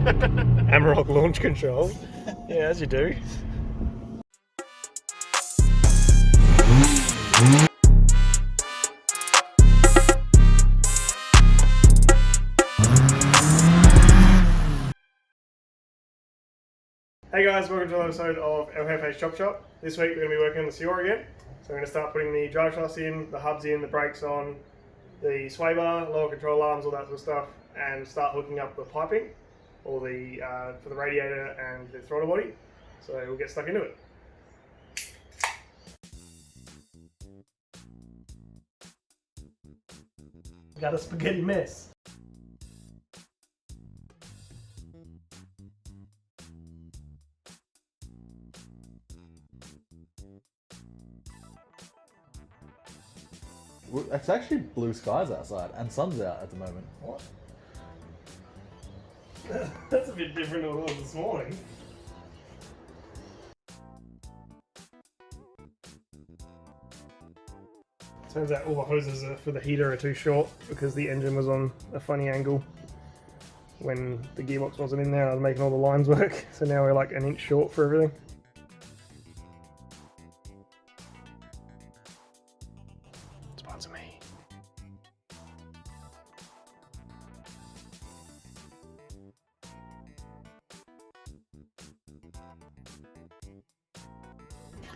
Amarok launch control. Yeah, as you do. Hey guys, welcome to another episode of LHFH Chop Shop. This week we're going to be working on the Cuore again. So we're going to start putting the drive shafts in, the hubs in, the brakes on, the sway bar, lower control arms, all that sort of stuff, and start hooking up the piping, or the for the radiator and the throttle body. So we'll get stuck into it. Got a spaghetti mess. It's actually blue skies outside and sun's out at the moment. What? That's a bit different than it was this morning. Turns out all the hoses for the heater are too short because the engine was on a funny angle when the gearbox wasn't in there and I was making all the lines work. So now we're like an inch short for everything. Sponsor me.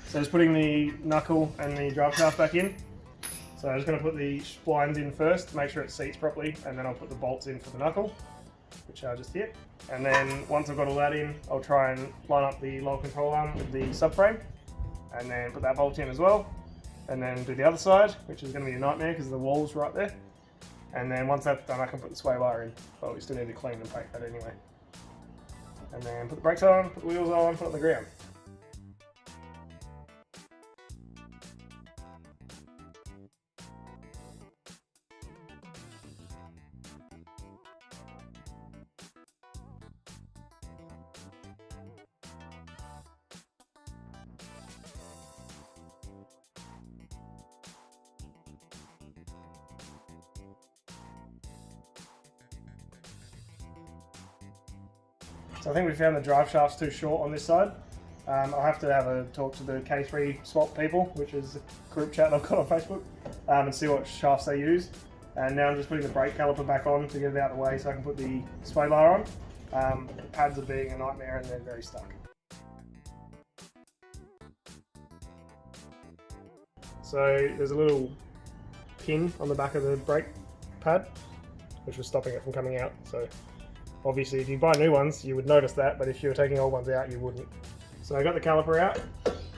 So just putting the knuckle and the drive shaft back in. So I'm just going to put the splines in first to make sure it seats properly, and then I'll put the bolts in for the knuckle, which I just hit. And then once I've got all that in, I'll try and line up the lower control arm with the subframe, and then put that bolt in as well. And then do the other side, which is going to be a nightmare because the wall's right there. And then once that's done, I can put the sway bar in, but we still need to clean and paint that anyway. And then put the brakes on, put the wheels on, put it on the ground. So I think we found the drive shaft's too short on this side. I'll have to have a talk to the K3 swap people, which is a group chat I've got on Facebook, and see what shafts they use. And now I'm just putting the brake caliper back on to get it out of the way so I can put the sway bar on. The pads are being a nightmare and they're very stuck. So there's a little pin on the back of the brake pad, which was stopping it from coming out. So obviously, if you buy new ones, you would notice that, but if you were taking old ones out, you wouldn't. So I got the caliper out,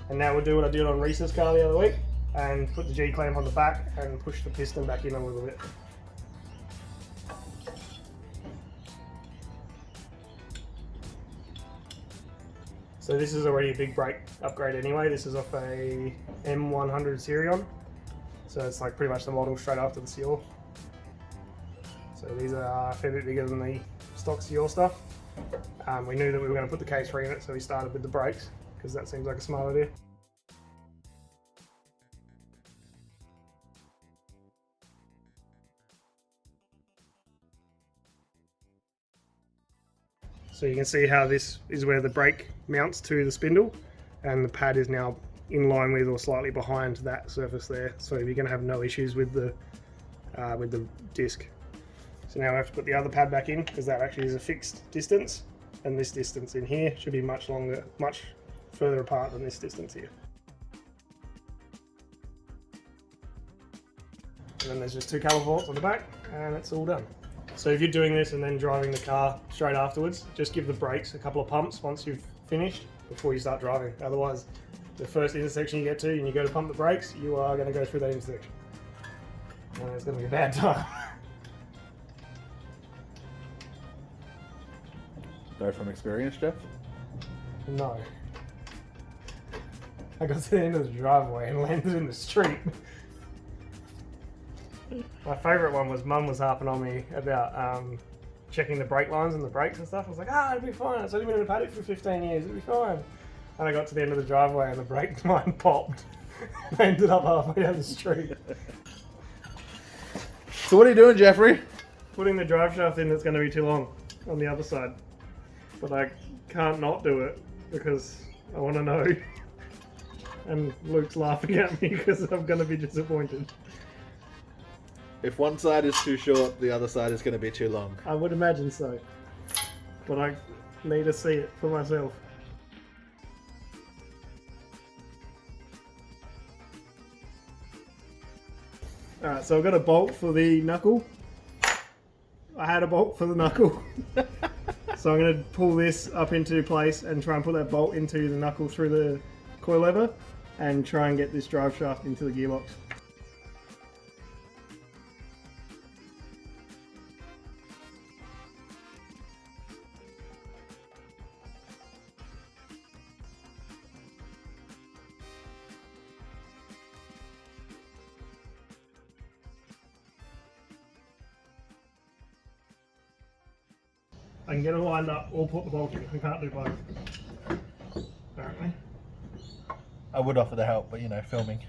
and now we'll do what I did on Reese's car the other week, and put the G-clamp on the back and push the piston back in a little bit. So this is already a big brake upgrade anyway. This is off a M100 Sirion, so it's like pretty much the model straight after the Cuore. So these are a fair bit bigger than the stock Cuore stuff. We knew that we were going to put the K3 in it, so we started with the brakes because that seems like a smart idea. So you can see how this is where the brake mounts to the spindle, and the pad is now in line with or slightly behind that surface there. So you're going to have no issues with the disc. So now I have to put the other pad back in because that actually is a fixed distance, and this distance in here should be much longer, much further apart than this distance here. And then there's just two caliper bolts on the back, and it's all done. So if you're doing this and then driving the car straight afterwards, just give the brakes a couple of pumps once you've finished before you start driving. Otherwise, the first intersection you get to and you go to pump the brakes, you are going to go through that intersection. And it's going to be a bad time. Go from experience, Jeff? No. I got to the end of the driveway and landed in the street. My favourite one was Mum was harping on me about checking the brake lines and the brakes and stuff. I was like, it'll be fine. It's only been in a paddock for 15 years. It'll be fine. And I got to the end of the driveway and the brake line popped. I ended up halfway down the street. So what are you doing, Jeffrey? Putting the drive shaft in that's going to be too long on the other side. but I can't not do it because I want to know. And Luke's laughing at me because I'm going to be disappointed. If one side is too short, the other side is going to be too long. I would imagine so, but I need to see it for myself. Alright, so I've got a bolt for the knuckle. I had a bolt for the knuckle. So I'm going to pull this up into place and try and put that bolt into the knuckle through the coilover and try and get this drive shaft into the gearbox. I can get it lined up or put the bolt in. I can't do both, apparently. I would offer the help, but you know, filming.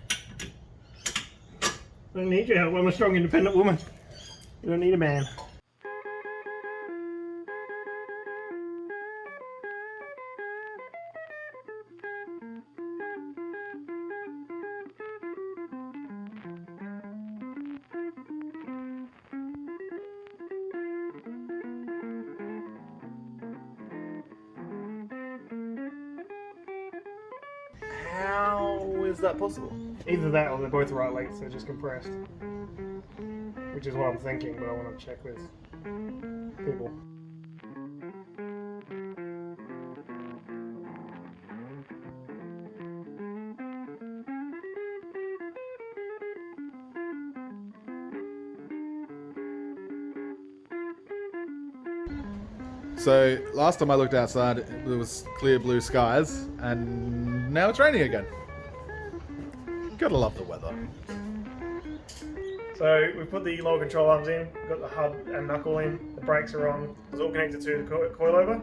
I don't need your help. I'm a strong, independent woman. You don't need a man. How is that possible? Either that or they're both the right length, so they're just compressed. Which is what I'm thinking, but I want to check with people. So last time I looked outside, there was clear blue skies, and now it's raining again. Gotta love the weather. So we put the lower control arms in, got the hub and knuckle in, the brakes are on, it's all connected to the coilover.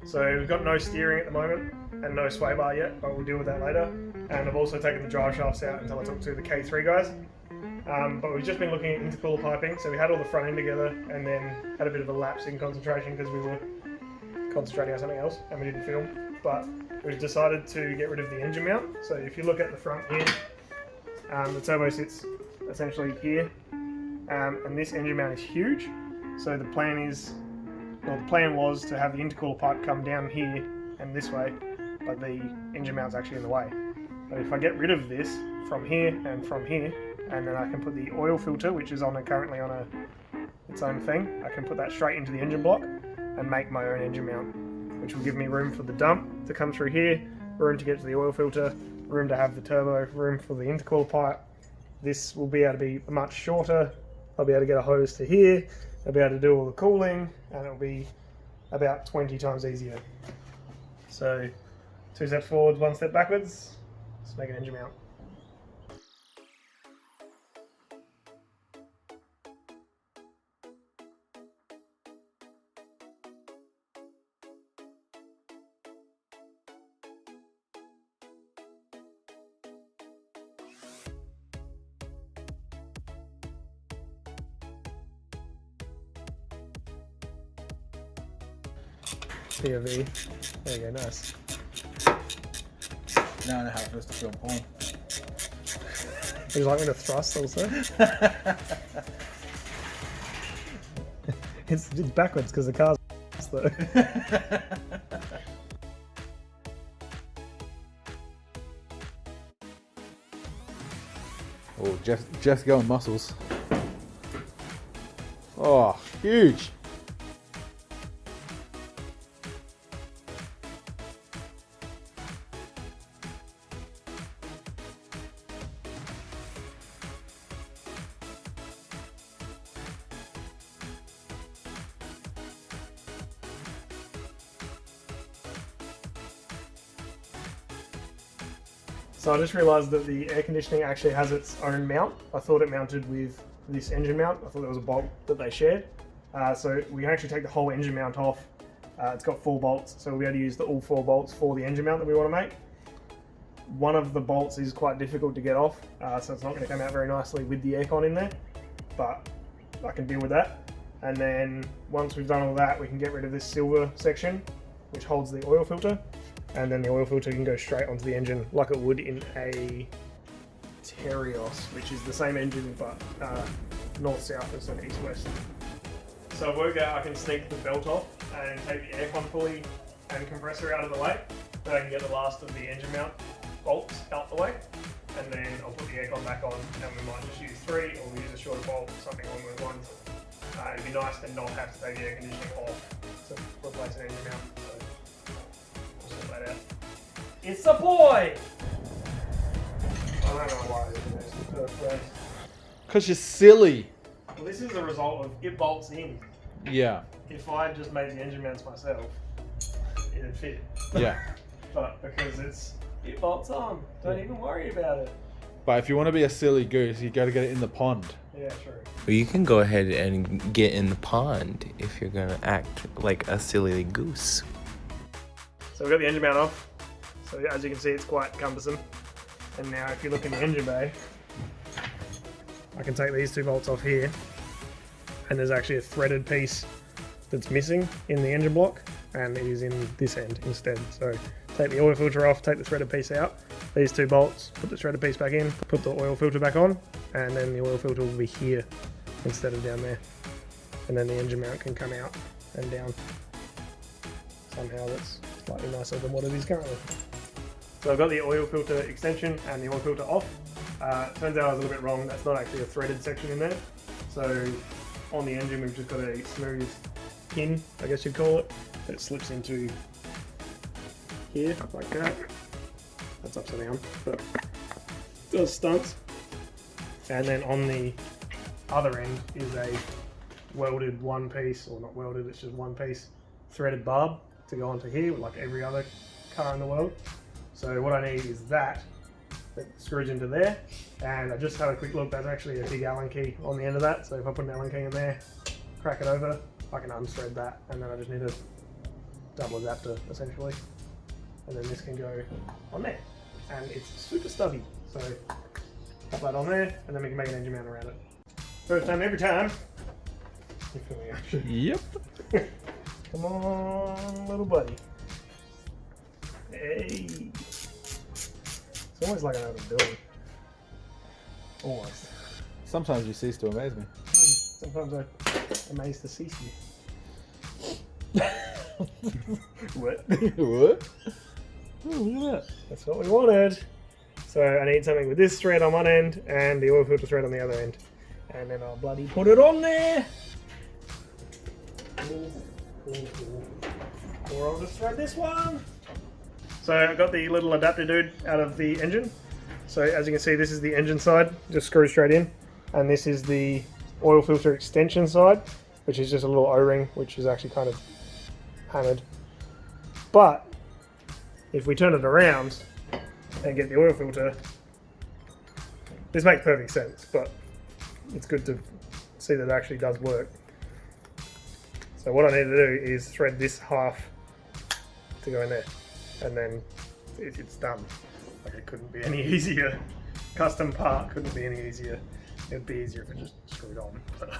So we've got no steering at the moment and no sway bar yet, but we'll deal with that later. And I've also taken the drive shafts out until I talk to the K3 guys. But we've just been looking at intercooler piping, so we had all the front end together and then had a bit of a lapse in concentration because we were concentrating on something else and we didn't film. But we've decided to get rid of the engine mount. So if you look at the front here, the turbo sits essentially here, and this engine mount is huge. So the plan was to have the intercooler pipe come down here and this way, but the engine mount's actually in the way. But if I get rid of this from here and from here, and then I can put the oil filter, which is currently on its own thing, I can put that straight into the engine block and make my own engine mount, which will give me room for the dump to come through here, room to get to the oil filter, room to have the turbo, room for the intercooler pipe. This will be able to be much shorter. I'll be able to get a hose to here, I'll be able to do all the cooling, and it'll be about 20 times easier. So 2 steps forwards, 1 step backwards, let's make an engine mount. POV. There you go, nice. Now I know how it feels to film porn. Would you like me to thrust also? It's backwards because the car's though. Oh, Jeff's going muscles. Oh, huge. So I just realised that the air conditioning actually has its own mount. I thought it mounted with this engine mount. I thought there was a bolt that they shared. So we can actually take the whole engine mount off. It's got 4 bolts, so we'll be able to use all 4 bolts for the engine mount that we want to make. One of the bolts is quite difficult to get off, so it's not going to come out very nicely with the aircon in there, but I can deal with that. And then once we've done all that, we can get rid of this silver section which holds the oil filter, and then the oil filter can go straight onto the engine like it would in a Terios, which is the same engine but north-south instead of east-west. So I've worked out I can sneak the belt off and take the aircon pulley and compressor out of the way, so I can get the last of the engine mount bolts out the way, and then I'll put the aircon back on, and we might just use 3 or we use a shorter bolt or something along those lines. It'd be nice to not have to take the air conditioning off to replace an engine mount, so we'll sort that out. It's a boy! I don't know why I did this in the first place. Because you're silly. Well, this is the result of it bolts in. Yeah. If I just made the engine mounts myself, it'd fit. Yeah. But because it bolts on, don't even worry about it. But if you want to be a silly goose, you got to get it in the pond. Yeah, true. Well, you can go ahead and get in the pond if you're gonna act like a silly goose. So we've got the engine mount off. So as you can see, it's quite cumbersome. And now if you look in the engine bay, I can take these 2 bolts off here, and there's actually a threaded piece that's missing in the engine block, and it is in this end instead. So take the oil filter off, take the threaded piece out, these 2 bolts, put the threaded piece back in, put the oil filter back on, and then the oil filter will be here instead of down there. And then the engine mount can come out and down. Somehow that's slightly nicer than what it is currently. So I've got the oil filter extension and the oil filter off. Turns out I was a little bit wrong, that's not actually a threaded section in there. So on the engine we've just got a smooth pin, I guess you'd call it, that slips into here, like that. That's upside down, but it does stunts. And then on the other end is a welded one piece, or not welded, it's just one piece threaded barb to go onto here, like every other car in the world. So what I need is that screws into there, and I just had a quick look, there's actually a big Allen key on the end of that, so if I put an Allen key in there, crack it over, I can unthread that, and then I just need a double adapter essentially, and then this can go on there, and it's super stubby, so pop that on there, and then we can make an engine mount around it. First time every time. You feel me, actually? Yep. Come on, little buddy. Hey. It's almost like I know what I'm doing. Almost. Sometimes you cease to amaze me. Sometimes I amaze to cease you. What? What? Oh, look at that. That's what we wanted. So I need something with this thread on one end and the oil filter thread on the other end. And then I'll bloody put it on there. Or I'll just thread this one. So I got the little adapter dude out of the engine. So as you can see, this is the engine side, just screws straight in. And this is the oil filter extension side, which is just a little O-ring, which is actually kind of hammered. But if we turn it around and get the oil filter, this makes perfect sense, but it's good to see that it actually does work. So what I need to do is thread this half to go in there, and then it's done. Like, it couldn't be any easier. Custom part couldn't be any easier. It'd be easier if it just screwed on. But